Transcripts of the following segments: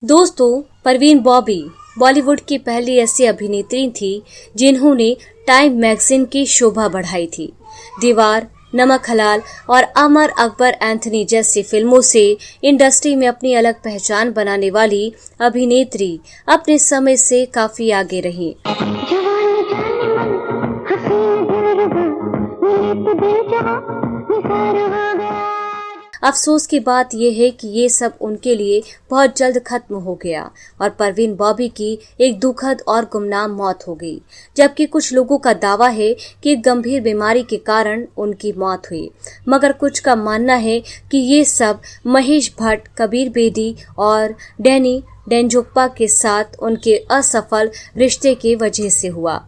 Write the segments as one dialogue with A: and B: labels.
A: दोस्तों, परवीन बॉबी बॉलीवुड की पहली ऐसी अभिनेत्री थी जिन्होंने टाइम मैगजीन की शोभा बढ़ाई थी। दीवार, नमक हलाल और अमर अकबर एंथनी जैसी फिल्मों से इंडस्ट्री में अपनी अलग पहचान बनाने वाली अभिनेत्री अपने समय से काफी आगे रही। अफसोस की बात यह है कि ये सब उनके लिए बहुत जल्द खत्म हो गया और परवीन बॉबी की एक दुखद और गुमनाम मौत हो गई, जबकि कुछ लोगों का दावा है कि एक गंभीर बीमारी के कारण उनकी मौत हुई। मगर कुछ का मानना है कि ये सब महेश भट्ट, कबीर बेदी और डैनी डेंजोप्पा के साथ उनके असफल रिश्ते की वजह से हुआ।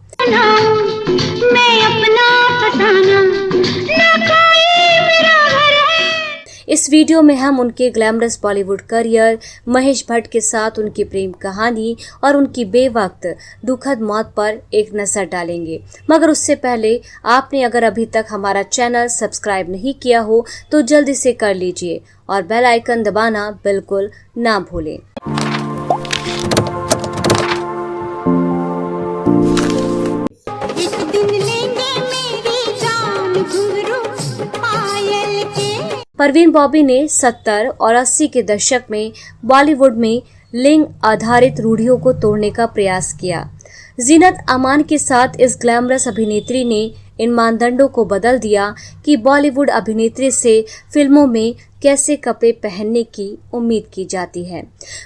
A: इस वीडियो में हम उनके ग्लैमरस बॉलीवुड करियर, महेश भट्ट के साथ उनकी प्रेम कहानी और उनकी बेवक्त दुखद मौत पर एक नजर डालेंगे। मगर उससे पहले आपने अगर अभी तक हमारा चैनल सब्सक्राइब नहीं किया हो तो जल्दी से कर लीजिए और बेल आइकन दबाना बिल्कुल ना भूलें। परवीन बॉबी ने 70 और 80 के दशक में बॉलीवुड में लिंग आधारित रूढ़ियों को तोड़ने का प्रयास किया। जीनत अमान के साथ इस ग्लैमरस अभिनेत्री ने इन मानदंडों को बदल दिया कि बॉलीवुड अभिनेत्री से फिल्मों में कैसे कपड़े पहनने की उम्मीद की जाती है।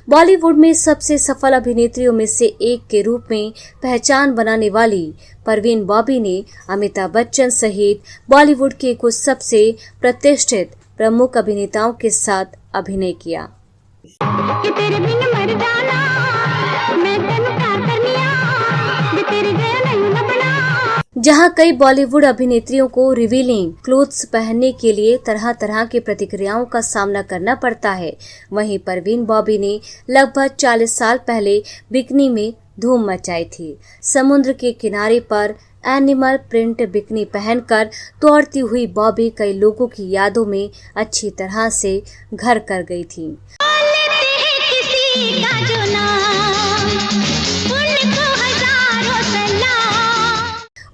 A: बॉलीवुड में सबसे सफल अभिनेत्रियों में से एक के रूप में पहचान बनाने वाली परवीन बॉबी ने अमिताभ बच्चन सहित बॉलीवुड के कुछ सबसे प्रतिष्ठित प्रमुख अभिनेताओं के साथ अभिनय किया। जहां कई बॉलीवुड अभिनेत्रियों को रिवीलिंग क्लोथ्स पहनने के लिए तरह तरह की प्रतिक्रियाओं का सामना करना पड़ता है, वहीं परवीन बॉबी ने लगभग 40 साल पहले बिकनी में धूम मचाई थी। समुद्र के किनारे पर एनिमल प्रिंट बिकनी पहनकर दौड़ती हुई बॉबी कई लोगों की यादों में अच्छी तरह से घर कर गई थी।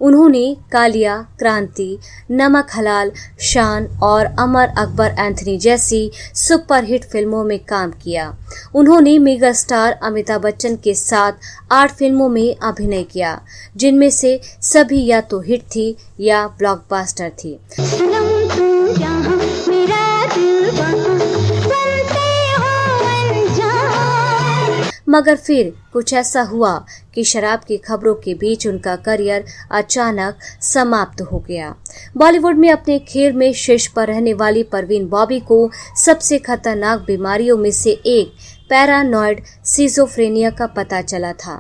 A: उन्होंने कालिया, क्रांति, नमक हलाल, शान और अमर अकबर एंथनी जैसी सुपरहिट फिल्मों में काम किया। उन्होंने मेगा स्टार अमिताभ बच्चन के साथ 8 फिल्मों में अभिनय किया, जिनमें से सभी या तो हिट थी या ब्लॉकबस्टर थी। मगर फिर कुछ ऐसा हुआ कि शराब की खबरों के बीच उनका करियर अचानक समाप्त हो गया। बॉलीवुड में अपने खेल में शीर्ष पर रहने वाली परवीन बॉबी को सबसे खतरनाक बीमारियों में से एक पैरानॉइड सिजोफ्रेनिया का पता चला था।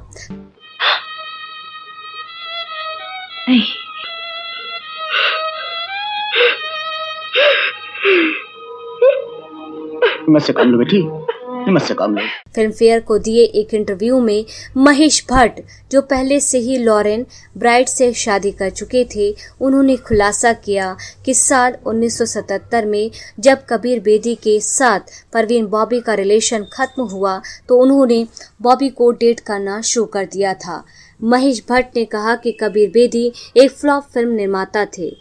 A: फिल्म फेयर को दिए एक इंटरव्यू में महेश भट्ट, जो पहले से ही लॉरेन ब्राइट से शादी कर चुके थे, उन्होंने खुलासा किया कि साल 1977 में जब कबीर बेदी के साथ परवीन बॉबी का रिलेशन खत्म हुआ तो उन्होंने बॉबी को डेट करना शुरू कर दिया था। महेश भट्ट ने कहा कि कबीर बेदी एक फ्लॉप फिल्म निर्माता थे,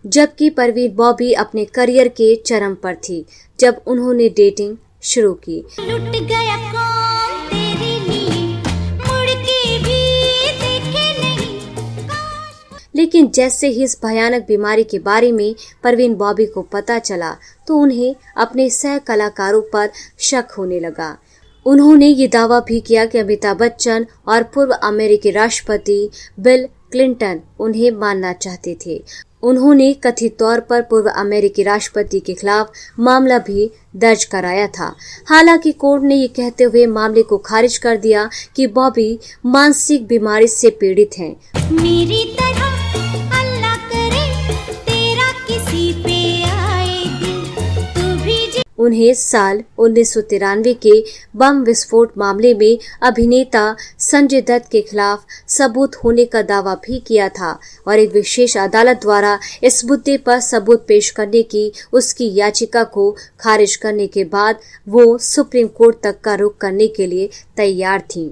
A: जबकि परवीन बॉबी अपने करियर के चरम पर थी जब उन्होंने डेटिंग शुरू की। लुट गया कौन तेरे लिए, मुड़ के भी देखे नहीं। लेकिन जैसे ही इस भयानक बीमारी के बारे में परवीन बॉबी को पता चला तो उन्हें अपने सह कलाकारों पर शक होने लगा। उन्होंने ये दावा भी किया कि अमिताभ बच्चन और पूर्व अमेरिकी राष्ट्रपति बिल क्लिंटन उन्हें मारना चाहते थे। उन्होंने कथित तौर पर पूर्व अमेरिकी राष्ट्रपति के खिलाफ मामला भी दर्ज कराया था। हालांकि कोर्ट ने ये कहते हुए मामले को खारिज कर दिया कि बॉबी मानसिक बीमारी से पीड़ित हैं। मेरी तरह अल्लाह करे तेरा किसी पे आए दिन, तू भी उन्हें साल 1993 के बम विस्फोट मामले में अभिनेता संजय दत्त के खिलाफ सबूत होने का दावा भी किया था और एक विशेष अदालत द्वारा इस मुद्दे पर सबूत पेश करने की उसकी याचिका को खारिज करने के बाद वो सुप्रीम कोर्ट तक का रुख करने के लिए तैयार थीं।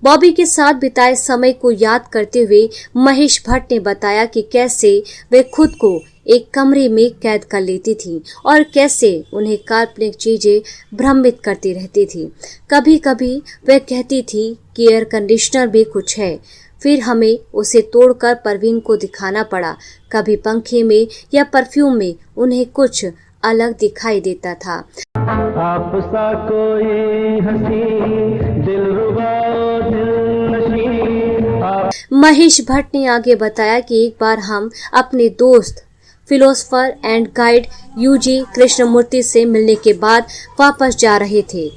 A: बॉबी के साथ बिताए समय को याद करते हुए महेश भट्ट ने बताया कि कैसे वे खुद को एक कमरे में कैद कर लेती थी और कैसे उन्हें काल्पनिक चीजें भ्रमित करती रहती थी। कभी कभी वह कहती थी कि एयर कंडीशनर भी कुछ है, फिर हमें उसे तोड़कर परवीन को दिखाना पड़ा। कभी पंखे में या परफ्यूम में उन्हें कुछ अलग दिखाई देता था।
B: आप सा कोई हंसी दिलरुबा
A: महेश भट्ट ने आगे बताया कि एक बार हम अपने दोस्त philosopher and guide UG Krishnamurti से मिलने के बाद वापस जा रहे थे,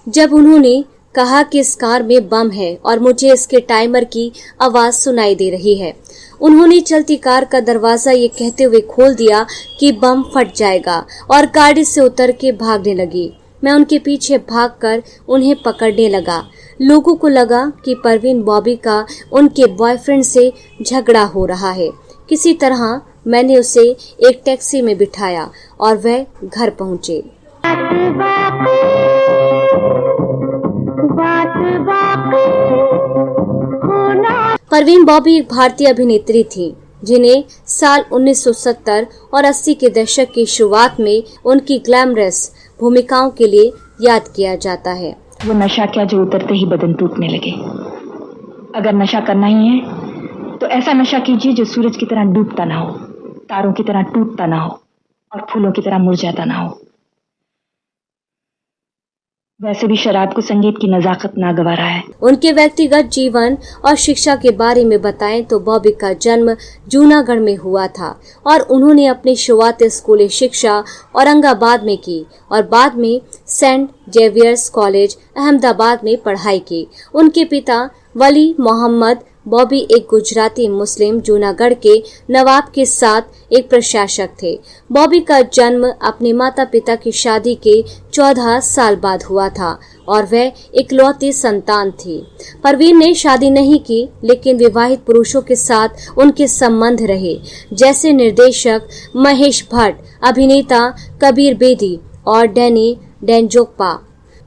A: जब उन्होंने कहा कि इस कार में बम है और मुझे इसके टाइमर की आवाज सुनाई दे रही है। उन्होंने चलती कार का दरवाजा ये कहते हुए खोल दिया कि बम फट जाएगा और गाड़ी से उतर के भागने लगी। मैं उनके पीछे भागकर उन्हें पकड़ने लगा। लोगों को लगा कि परवीन बॉबी का उनके बॉयफ्रेंड से झगड़ा हो रहा है। किसी तरह मैंने उसे एक टैक्सी में बिठाया और वह घर पहुंचे। परवीन बॉबी एक भारतीय अभिनेत्री थी जिन्हें साल 1970 और 80 के दशक की शुरुआत में उनकी ग्लैमरस भूमिकाओं के लिए याद किया जाता है।
C: वो नशा क्या जो उतरते ही बदन टूटने लगे। अगर नशा करना ही है तो ऐसा नशा कीजिए जो सूरज की तरह डूबता ना हो, तारों की तरह टूटता ना हो और फूलों की तरह मुरझाता ना हो। वैसे भी शराब को संगीत की नजाकत नागवारा है।
A: उनके व्यक्तिगत जीवन और शिक्षा के बारे में बताएं तो बॉबी का जन्म जूनागढ़ में हुआ था और उन्होंने अपनी शुरुआती स्कूली शिक्षा औरंगाबाद में की और बाद में सेंट जेवियर्स कॉलेज अहमदाबाद में पढ़ाई की। उनके पिता वली मोहम्मद बॉबी एक गुजराती मुस्लिम जूनागढ़ के नवाब के साथ एक प्रशासक थे। बॉबी का जन्म अपने माता पिता की शादी के 14 साल बाद हुआ था और वह इकलौती संतान थी। परवीन ने शादी नहीं की, लेकिन विवाहित पुरुषों के साथ उनके संबंध रहे, जैसे निर्देशक महेश भट्ट, अभिनेता कबीर बेदी और डैनी डेंजोकपा।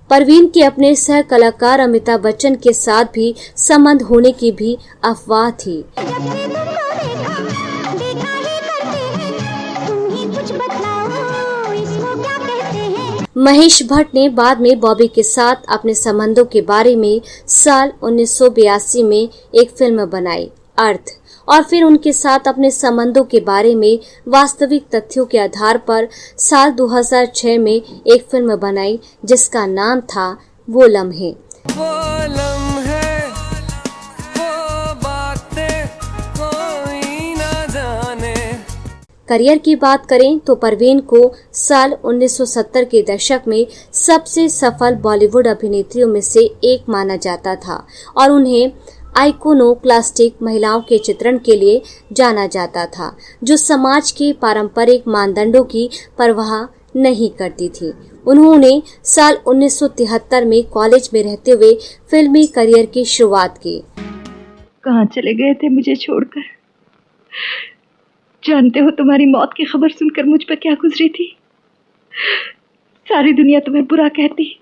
A: परवीन के अपने सह कलाकार अमिताभ बच्चन के साथ भी संबंध होने की भी अफवाह थी। महेश भट्ट ने बाद में बॉबी के साथ अपने संबंधों के बारे में साल 1982 में एक फिल्म बनाई, अर्थ, और फिर उनके साथ अपने संबंधों के बारे में वास्तविक तथ्यों के आधार पर साल 2006 में एक फिल्म बनाई जिसका नाम था वो लम्हे।
B: वो बातें कोई ना जाने।
A: करियर की बात करें तो परवीन को साल 1970 के दशक में सबसे सफल बॉलीवुड अभिनेत्रियों में से एक माना जाता था और उन्हें आइकोनोक्लास्टिक महिलाओं के चित्रण के लिए जाना जाता था, जो समाज के पारंपरिक मानदंडों की परवाह नहीं करती थी। उन्होंने साल 1973 में कॉलेज में रहते हुए फिल्मी करियर की शुरुआत की।
C: कहाँ चले गए थे मुझे छोड़कर? जानते हो तुम्हारी मौत की खबर सुनकर मुझ पर क्या गुजरी थी? सारी दुनिया तुम्हें बुरा कहती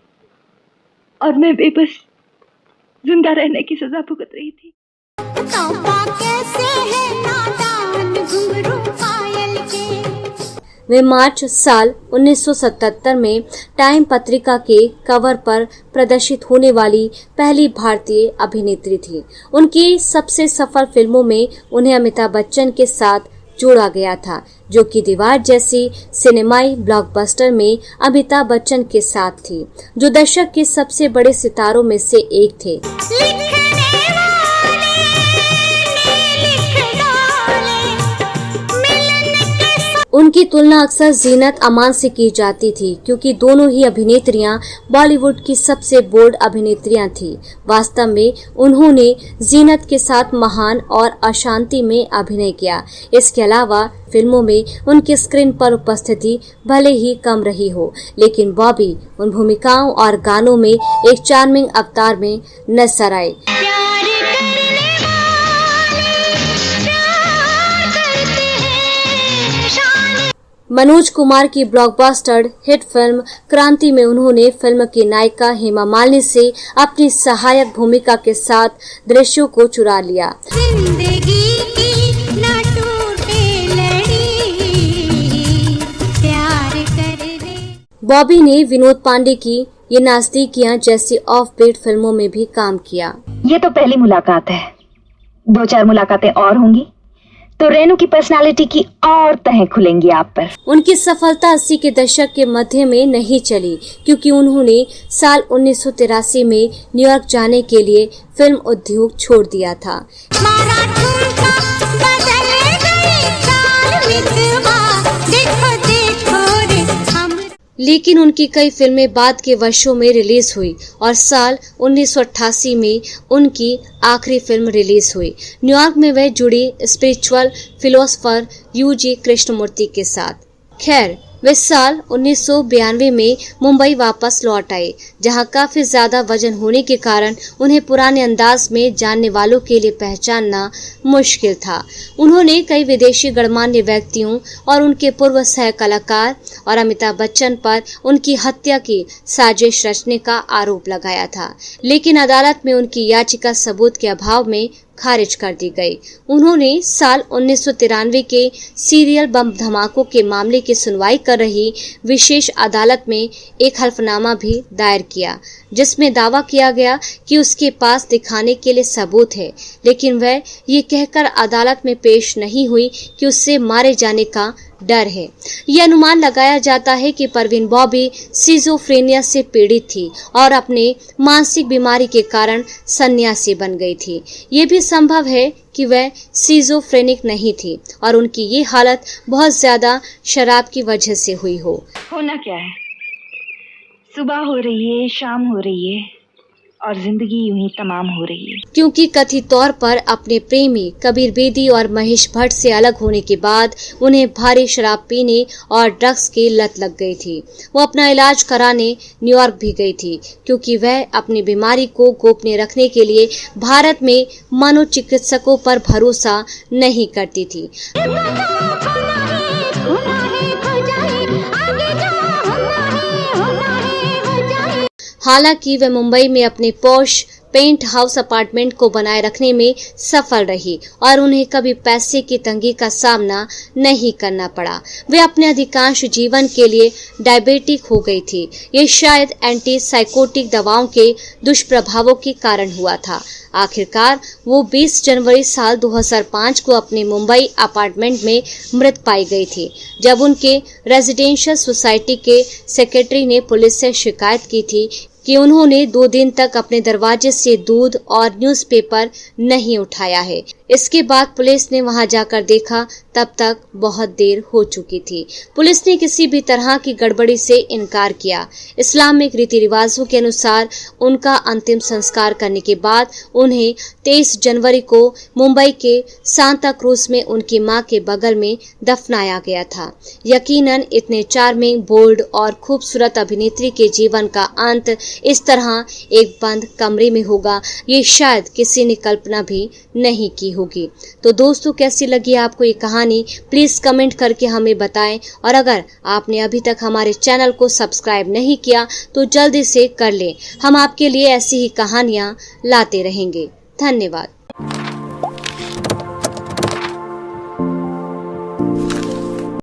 C: और मैं बेबस जिंदा रहने की सजा भुगत रही थी।
A: वे मार्च साल 1977 में टाइम पत्रिका के कवर पर प्रदर्शित होने वाली पहली भारतीय अभिनेत्री थी। उनकी सबसे सफल फिल्मों में उन्हें अमिताभ बच्चन के साथ जोड़ा गया था, जो कि दीवार जैसी सिनेमाई ब्लॉकबस्टर में अमिताभ बच्चन के साथ थी, जो दशक के सबसे बड़े सितारों में से एक थे। उनकी तुलना अक्सर जीनत अमान से की जाती थी क्योंकि दोनों ही अभिनेत्रियां बॉलीवुड की सबसे बोल्ड अभिनेत्रियां थीं। वास्तव में उन्होंने जीनत के साथ महान और अशांति में अभिनय किया। इसके अलावा फिल्मों में उनकी स्क्रीन पर उपस्थिति भले ही कम रही हो, लेकिन बॉबी उन भूमिकाओं और गानों में एक चार्मिंग अवतार में नजर आए। मनोज कुमार की ब्लॉकबस्टर हिट फिल्म क्रांति में उन्होंने फिल्म की नायिका हेमा मालिनी से अपनी सहायक भूमिका के साथ दृश्यों को चुरा लिया।
D: जिंदगी की ना टूटे लड़ी, प्यार कर ले।
A: बॉबी ने विनोद पांडे की ये नजदीकियां जैसी ऑफ बीट फिल्मों में भी काम किया।
C: ये तो पहली मुलाकात है, 2-4 मुलाकातें और होंगी तो रेनू की पर्सनालिटी की और तहें खुलेंगी आप पर।
A: उनकी सफलता 80 के दशक के मध्य में नहीं चली क्योंकि उन्होंने साल 1983 में न्यूयॉर्क जाने के लिए फिल्म उद्योग छोड़ दिया था।
D: मारा ठुमका बदल गई चाल मितवा, देखो देखो रे हम।
A: लेकिन उनकी कई फिल्में बाद के वर्षों में रिलीज हुई और साल 1988 में उनकी आखिरी फिल्म रिलीज हुई। न्यूयॉर्क में वह जुड़ी स्पिरिचुअल फिलोसोफर यूजी कृष्णमूर्ति के साथ। खैर, वे साल 1992 में मुंबई वापस लौट आए, जहां काफी ज्यादा वजन होने के कारण उन्हें पुराने अंदाज में जानने वालों के लिए पहचानना मुश्किल था। उन्होंने कई विदेशी गणमान्य व्यक्तियों और उनके पूर्व सह कलाकार और अमिताभ बच्चन पर उनकी हत्या की साजिश रचने का आरोप लगाया था, लेकिन अदालत में उनकी याचिका सबूत के अभाव में खारिज कर दी गई। उन्होंने साल 1993 के सीरियल बम धमाकों के मामले की सुनवाई कर रही विशेष अदालत में एक हल्फनामा भी दायर किया, जिसमें दावा किया गया कि उसके पास दिखाने के लिए सबूत है, लेकिन वह ये कहकर अदालत में पेश नहीं हुई कि उससे मारे जाने का डर है। ये अनुमान लगाया जाता है कि परवीन बॉबी सिजोफ्रेनिया से पीड़ित थी और अपने मानसिक बीमारी के कारण सन्यासी बन गई थी। ये भी संभव है कि वह सिजोफ्रेनिक नहीं थी और उनकी ये हालत बहुत ज्यादा शराब की वजह से हुई हो।
C: होना क्या है, सुबह हो रही है, शाम हो रही है और जिंदगी यूं ही तमाम हो रही है।
A: क्योंकि कथित तौर पर अपने प्रेमी कबीर बेदी और महेश भट्ट से अलग होने के बाद उन्हें भारी शराब पीने और ड्रग्स की लत लग गई थी। वो अपना इलाज कराने न्यूयॉर्क भी गई थी क्योंकि वह अपनी बीमारी को गोपनीय रखने के लिए भारत में मनोचिकित्सकों पर भरोसा नहीं करती थी। हालांकि वह मुंबई में अपने पॉश पेंट हाउस अपार्टमेंट को बनाए रखने में सफल रही और उन्हें कभी पैसे की तंगी का सामना नहीं करना पड़ा। वे अपने अधिकांश जीवन के लिए डायबिटिक हो गई थी। ये शायद एंटी साइकोटिक दवाओं के दुष्प्रभावों के कारण हुआ था। आखिरकार वो 20 जनवरी साल 2005 को अपने मुंबई अपार्टमेंट में मृत पाई गई थी, जब उनके रेजिडेंशियल सोसाइटी के सेक्रेटरी ने पुलिस से शिकायत की थी कि उन्होंने 2 दिन तक अपने दरवाजे से दूध और न्यूज़पेपर नहीं उठाया है। इसके बाद पुलिस ने वहां जाकर देखा, तब तक बहुत देर हो चुकी थी। पुलिस ने किसी भी तरह की गड़बड़ी से इनकार किया। इस्लामिक रीति रिवाजों के अनुसार उनका अंतिम संस्कार करने के बाद उन्हें 23 जनवरी को मुंबई के सांता क्रूज में उनकी मां के बगल में दफनाया गया था। यकीनन इतने चार्मिंग, बोल्ड और खूबसूरत अभिनेत्री के जीवन का अंत इस तरह एक बंद कमरे में होगा, ये शायद किसी ने कल्पना भी नहीं की होगी। तो दोस्तों, कैसी लगी आपको ये कहानी, प्लीज कमेंट करके हमें बताएं और अगर आपने अभी तक हमारे चैनल को सब्सक्राइब नहीं किया तो जल्दी से कर लें। हम आपके लिए ऐसी ही कहानियां लाते रहेंगे। धन्यवाद।